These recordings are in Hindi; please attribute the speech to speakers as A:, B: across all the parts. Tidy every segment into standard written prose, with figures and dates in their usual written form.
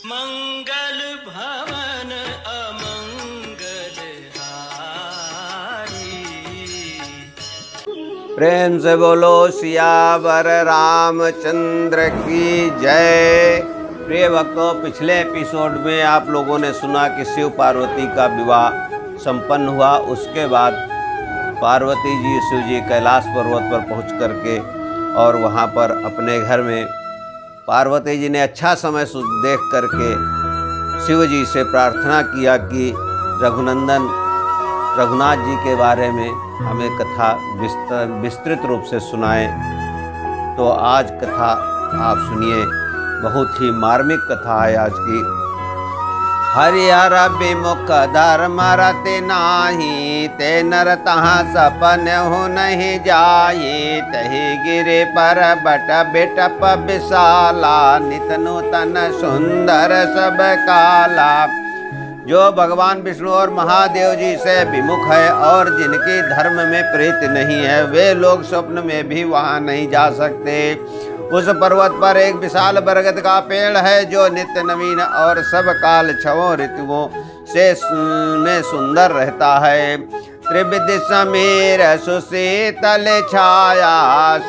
A: मंगल भवन अमंगल हारी।
B: प्रेम से बोलो सियावर रामचंद्र की जय। प्रिय भक्तों, पिछले एपिसोड में आप लोगों ने सुना कि शिव पार्वती का विवाह संपन्न हुआ। उसके बाद पार्वती जी शिव जी कैलाश पर्वत पर पहुंच करके और वहां पर अपने घर में पार्वती जी ने अच्छा समय देख करके शिव जी से प्रार्थना किया कि रघुनंदन रघुनाथ जी के बारे में हमें कथा विस्तृत रूप से सुनाएं। तो आज कथा आप सुनिए, बहुत ही मार्मिक कथा है आज की। हरिहर विमुख धर्म रति नाही, ते नर तहाँ सपन हो नहीं जाये। तही गिरे पर बट बेटप विशाला, नित नूतन सुंदर सब काला। जो भगवान विष्णु और महादेव जी से विमुख है और जिनकी धर्म में प्रीति नहीं है, वे लोग स्वप्न में भी वहां नहीं जा सकते। उस पर्वत पर एक विशाल बरगद का पेड़ है जो नित्य नवीन और सब काल छवों ऋतुओं में सुंदर रहता है। त्रिविधि समीर सुशीतल छाया,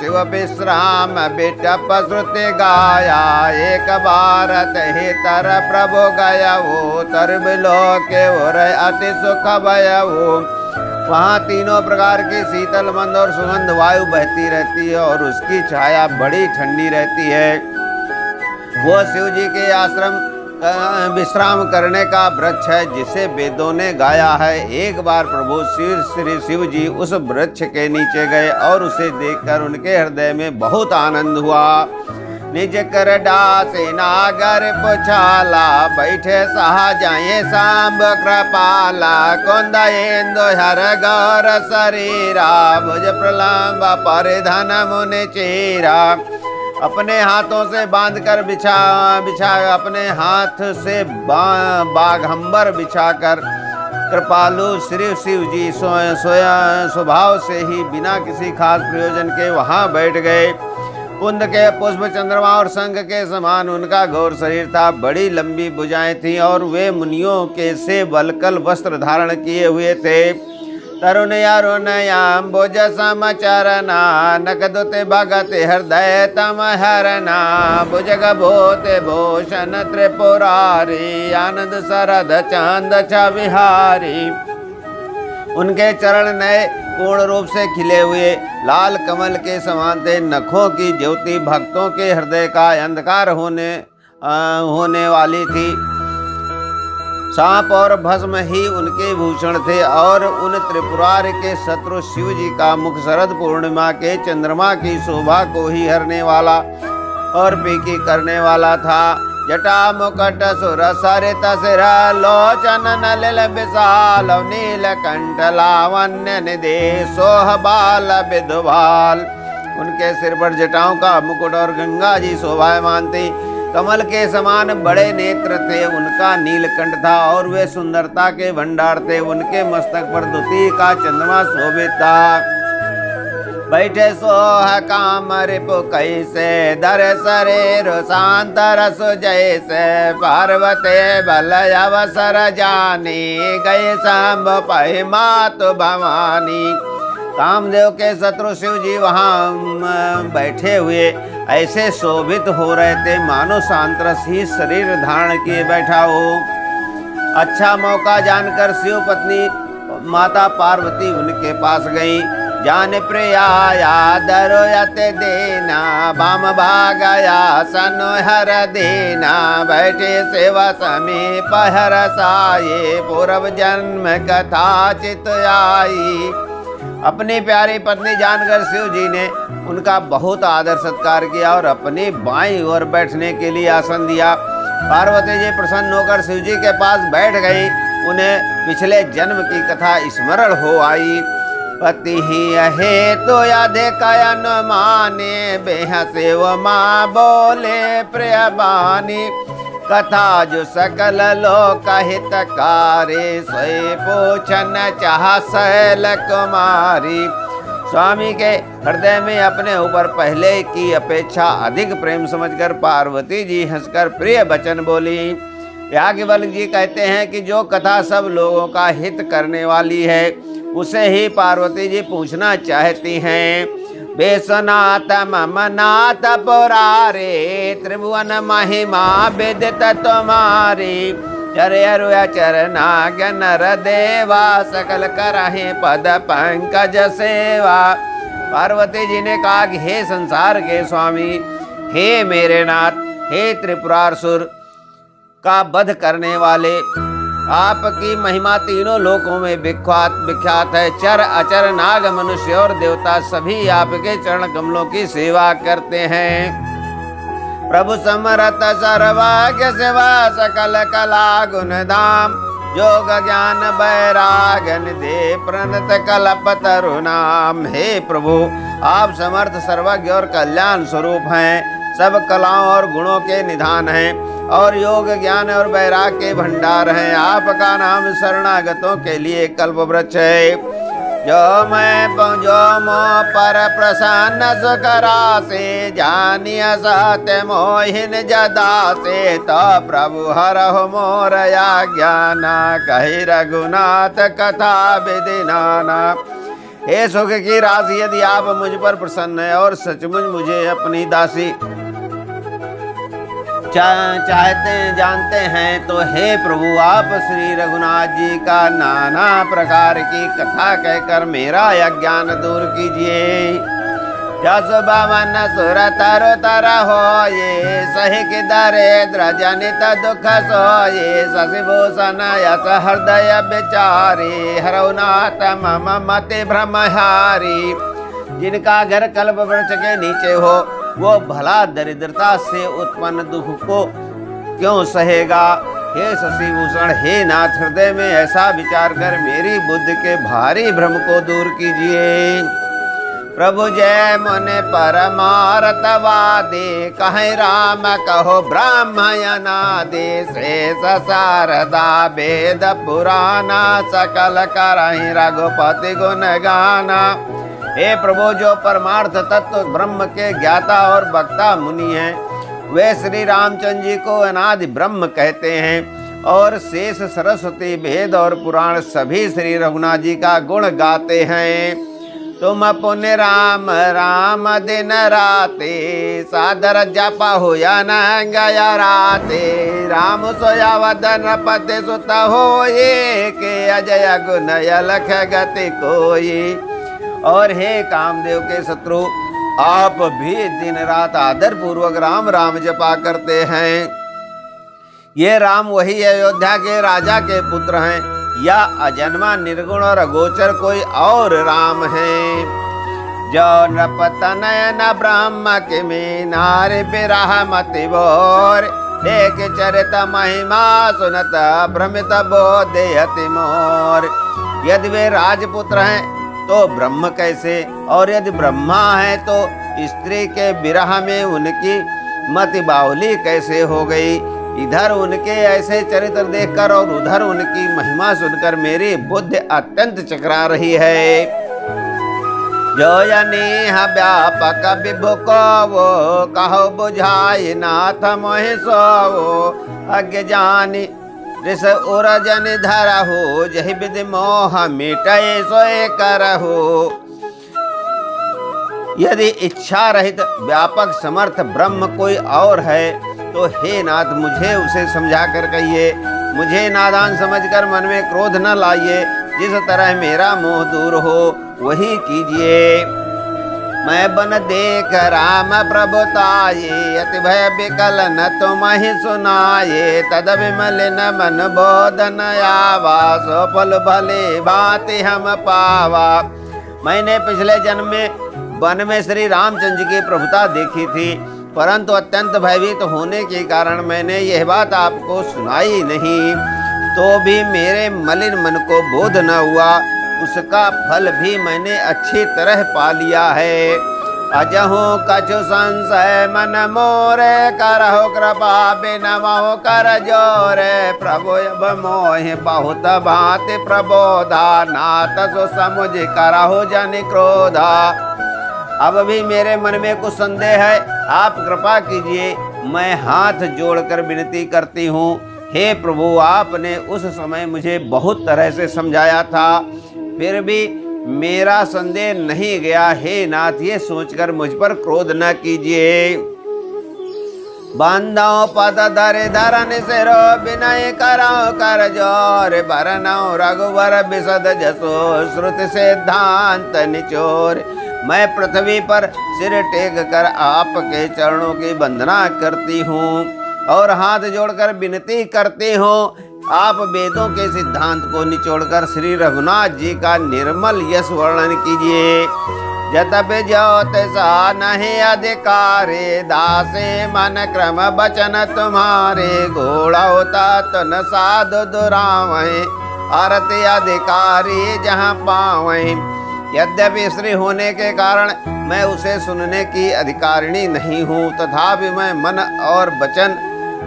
B: शिव विश्राम बिटप श्रुति गाया। एक बार तहि तर प्रभु गयऊ, तर बिलोक अति सुख भयऊ। वहाँ तीनों प्रकार की शीतल मंद और सुगंध वायु बहती रहती है और उसकी छाया बड़ी ठंडी रहती है। वो शिव जी के आश्रम विश्राम करने का वृक्ष है जिसे वेदों ने गाया है। एक बार प्रभु श्री शिव जी उस वृक्ष के नीचे गए और उसे देखकर उनके हृदय में बहुत आनंद हुआ। निज कर डासे नागर पुछाला, बैठे सहा जाए सांब कृपाला। कुंदयेन्दु हर गौर शरीरा, भुज प्रलंब परिधन मुनि चीरा। अपने हाथों से बांधकर अपने हाथ से बाघंबर बिछाकर कृपालु श्री शिव जी स्वभाव से ही बिना किसी खास प्रयोजन के वहां बैठ गए। कुंद के पुष्प चंद्रमा और शंख के समान उनका घोर शरीर था। बड़ी लंबी भुजाएं थीं और वे मुनियों के से वल्कल वस्त्र धारण किए हुए थे। तरुण अरुणयाम्बुज समचरना, नकदुते भगते हृदय तम हरना। भुजग भूते भूषण त्रिपुरारी, आनंद शरद चांद छ विहारी। उनके चरण नए पूर्ण रूप से खिले हुए लाल कमल के समान थे। नखों की ज्योति भक्तों के हृदय का अंधकार होने वाली थी। सांप और भस्म ही उनके भूषण थे और उन त्रिपुरार के शत्रु शिव जी का मुख शरद पूर्णिमा के चंद्रमा की शोभा को ही हरने वाला और फीकी करने वाला था। जटा मुकट सुर सरित सिर, लोचन नलिल विशाल। नील कंठ लावण्य निधि, सोह बाल विधुबाल। उनके सिर पर जटाओं का मुकुट और गंगा जी शोभायमान थी। कमल के समान बड़े नेत्र थे। उनका नीलकंठ था और वे सुंदरता के भंडार थे। उनके मस्तक पर द्वितीय का चंद्रमा शोभित था। बैठे सोह काम रिपु कैसे, दर शरीर शांत रस जैसे। पार्वते बल अवसर जानी, गए सांब पहि मातु भवानी। कामदेव के शत्रु शिव जी वहाँ बैठे हुए ऐसे शोभित हो रहे थे मानो सांतरस ही शरीर धारण किए बैठा हो। अच्छा मौका जानकर शिव पत्नी माता पार्वती उनके पास गई। जान प्रिया दरोयत देना, बाम भागया सनो हर देना। बैठे सेवा समीप हर साये, पूर्व जन्म कथा चित आई। अपनी प्यारी पत्नी जानकर शिव जी ने उनका बहुत आदर सत्कार किया और अपनी बाईं ओर बैठने के लिए आसन दिया। पार्वती जी प्रसन्न होकर शिव जी के पास बैठ गई। उन्हें पिछले जन्म की कथा स्मरण हो आई। पति ही हे तो अधिक अनुमाने, बेहसे वो माँ बोले प्रिय बानी। कथा जो सकल लोक हितकारी, सोई पूछन चाह शैल कुमारी। स्वामी के हृदय में अपने ऊपर पहले की अपेक्षा अधिक प्रेम समझकर पार्वती जी हंसकर प्रिय वचन बोली। याज्ञवल्क्य जी कहते हैं कि जो कथा सब लोगों का हित करने वाली है उसे ही पार्वती जी पूछना चाहती हैं। बेसनाथ मम नाथ पुरारे त्रिभुवन महिमा विदित तुम्हारी चरयरु चरना नर देवा सकल करहि पद पंकज सेवा। पार्वती जी ने कहा कि हे संसार के स्वामी, हे मेरे नाथ, हे त्रिपुरासुर का वध करने वाले, आपकी महिमा तीनों लोकों में विख्यात है। चर अचर नाग मनुष्य और देवता सभी आपके चरण कमलों की सेवा करते हैं। प्रभु समरथ सर्वाग्य सेवा सकल कला गुण धाम योग ज्ञान बैराग निधे प्रणत कल्पतरु नाम। हे प्रभु, आप समर्थ सर्वज्ञ और कल्याण स्वरूप हैं, सब कलाओं और गुणों के निधान हैं और योग ज्ञान और वैराग के भंडार हैं। आपका नाम शरणागतों के लिए कल्प वृक्ष है। जो मो पर प्रसन्न सुकरा से जानिय सत्य मोहिन जदा से तो प्रभु हरहु मोर ज्ञाना कहि रघुनाथ कथा विधि नाना। हे सुख की राशि, यदि आप मुझ पर प्रसन्न है और सचमुच मुझे अपनी दासी चाहते जानते हैं तो हे प्रभु, आप श्री रघुनाथ जी का नाना प्रकार की कथा कहकर मेरा अज्ञान दूर कीजिए। जस बावन सुर तरु तर हो ये सही कि दरिद्र जनित दुख सोये शशिभूषण यस हृदय विचारी हरौनाथ मम मति भ्रमहारी। जिनका घर कल्प वृक्ष के नीचे हो वो भला दरिद्रता से उत्पन्न दुख को क्यों सहेगा। हे शशिभूषण, हे नाथ, हृदय में ऐसा विचार कर मेरी बुद्धि के भारी भ्रम को दूर कीजिए। प्रभु जय मुनि परमारथ वादे कहे राम कहो ब्राह्मयनादे शेष शारदा वेद पुराना सकल करहि रघुपति गुण गाना। हे प्रभु, जो परमार्थ तत्व ब्रह्म के ज्ञाता और वक्ता मुनि हैं वे श्री रामचंद्र जी को अनादि ब्रह्म कहते हैं और शेष सरस्वती वेद और पुराण सभी श्री रघुनाथ जी का गुण गाते हैं। तुम पुण्य राम राम दिन राते सादर जपा हो या न गया राते राम सोया वदन पति सुत हो ये के अजय गुण लख गति कोई। और हे कामदेव के शत्रु, आप भी दिन रात आदर पूर्वक राम राम जपा करते हैं। ये राम वही अयोध्या के राजा के पुत्र हैं या अजन्मा निर्गुण और अगोचर कोई और राम है। जो नपतनयन ब्रह्म के में नारे बिरह मति भोर देख चरित महिमा सुनत भ्रमित बोधयति मोर। यदि वे राजपुत्र हैं तो ब्रह्म कैसे, और यदि ब्रह्मा है तो स्त्री के विरह में उनकी मति बाहुली कैसे हो गई। इधर उनके ऐसे चरित्र देखकर और उधर उनकी महिमा सुनकर मेरी बुद्धि अत्यंत चकरा रही है। जो नेह व्यापक विभु को वो कहो बुझाई नाथ मोहि सोवो अज्ञ जानी ऋष उरजन धरहु जहि विधि मोह मिटय सोए करहु। यदि इच्छा रहित व्यापक समर्थ ब्रह्म कोई और है तो हे नाथ, मुझे उसे समझा कर कहिए। मुझे नादान समझकर मन में क्रोध न लाइए। जिस तरह मेरा मोह दूर हो वही कीजिए। मैं बन देख राम प्रभुताये अति भय विकल न तुम ही सुनाये तद विमल न मन बोधन आवा सो फल भले बात हम पावा। मैंने पिछले जन्म में वन में श्री रामचंद्र की प्रभुता देखी थी, परंतु अत्यंत भयभीत होने के कारण मैंने यह बात आपको सुनाई नहीं। तो भी मेरे मलिन मन को बोध न हुआ, उसका फल भी मैंने अच्छी तरह पा लिया है। अजहु कछु संशय मन मोरे, करहु कृपा बिनमहु कर जोरे। प्रभु अब मोहि बहुत भांति प्रबोधा, नाथ सो समुझ करहु जन क्रोधा। अब भी मेरे मन में कुछ संदेह है, आप कृपा कीजिए। मैं हाथ जोड़कर विनती करती हूँ, हे प्रभु, आपने उस समय मुझे बहुत तरह से समझाया था, फिर भी मेरा संदेह नहीं गया। हे नाथ, ये सोचकर मुझ पर क्रोध न कीजिए। बांधो पद धरे धरन सिरो, विनय करो कर जोर। बरनौ रघुवर बिसद जसो, श्रुति सिद्धांत निचोर। मैं पृथ्वी पर सिर टेक कर आपके चरणों की वंदना करती हूँ और हाथ जोड़कर विनती करती हूँ। आप वेदों के सिद्धांत को निचोड़कर श्री रघुनाथ जी का निर्मल यश वर्णन कीजिए। जतप ज्योत सा नहीं अधिकारे, दासे मन क्रम बचन तुम्हारे। घोड़ा होता तो न साधु दुरावै, आरती अधिकारी जहाँ पावै। यद्यपि स्त्री होने के कारण मैं उसे सुनने की अधिकारिणी नहीं हूँ, तथापि मैं मन और वचन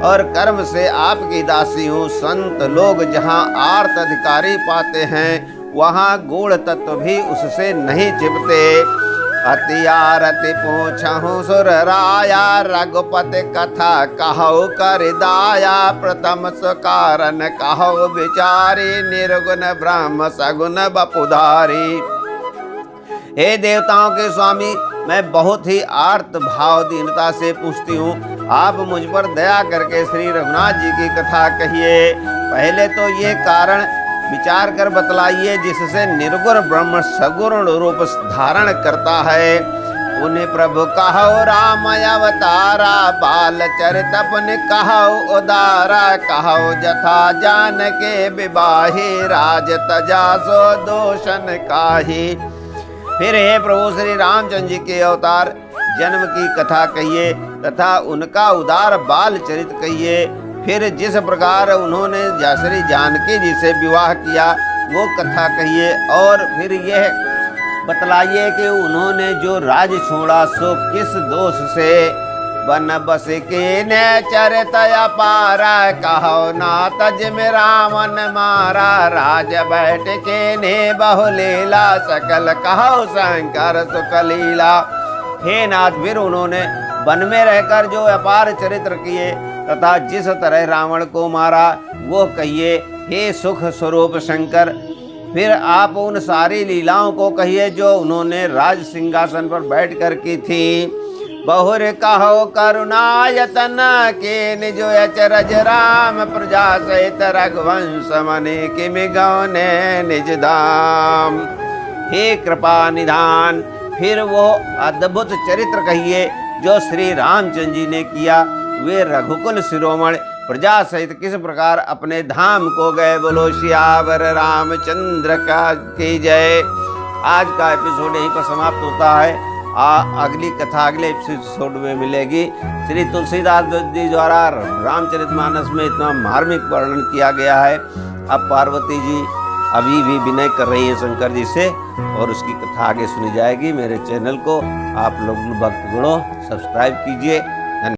B: और कर्म से आपकी दासी हूँ। संत लोग जहाँ आर्त अधिकारी पाते हैं, वहाँ गूढ़ तत्व भी उससे नहीं छिपते। अति आरती पूछहु सुर राया, रघुपति कथा कहु कर दाया। प्रथम सुकारण कहु विचारी, निर्गुण ब्रह्म सगुण बपुधारी। हे देवताओं के स्वामी, मैं बहुत ही आर्त भाव दीनता से पूछती हूँ, आप मुझ पर दया करके श्री रघुनाथ जी की कथा कहिए। पहले तो ये कारण विचार कर बतलाइए जिससे निर्गुण ब्रह्म सगुण रूप धारण करता है। उन्हें प्रभु कहो राम अवतारा, बाल चरित अपने कहो उदारा। कहो जथा जान के विवाही, राज तजा सो दोषन काही। फिर हे प्रभु श्री रामचंद्र जी के अवतार जन्म की कथा कहिए तथा उनका उदार बाल चरित कहिए। फिर जिस प्रकार उन्होंने श्री जानकी जी से विवाह किया वो कथा कहिए। और फिर यह बतलाइए कि उन्होंने जो राज छोड़ा सो किस दोष से। बन बस के ने चरित अपारा, कहो ना तज में रावण मारा। राज बैठ के ने बहुलीला, सकल कहो शंकर सुकलीला। हे नाथ, फिर उन्होंने वन में रहकर जो अपार चरित्र किए तथा जिस तरह रावण को मारा वो कहिए। हे सुख स्वरूप शंकर, फिर आप उन सारी लीलाओं को कहिए जो उन्होंने राज सिंहासन पर बैठकर की थी। बहुर कहो करुणायतन के निज अचरज राम, प्रजा सहित रघुवंश मने किम गौने निज धाम। हे कृपा निधान, फिर वो अद्भुत चरित्र कहिए जो श्री रामचंद्र जी ने किया। वे रघुकुल शिरोमणि प्रजा सहित किस प्रकार अपने धाम को गए। बोलो सियावर रामचंद्र का की जय। आज का एपिसोड यहीं पर समाप्त होता है। अगली कथा अगले एपिसोड में मिलेगी। श्री तुलसीदास जी द्वारा रामचरितमानस में इतना मार्मिक वर्णन किया गया है। अब पार्वती जी अभी भी विनय कर रही है शंकर जी से और उसकी कथा आगे सुनी जाएगी। मेरे चैनल को आप लोग भक्तगणों सब्सक्राइब कीजिए।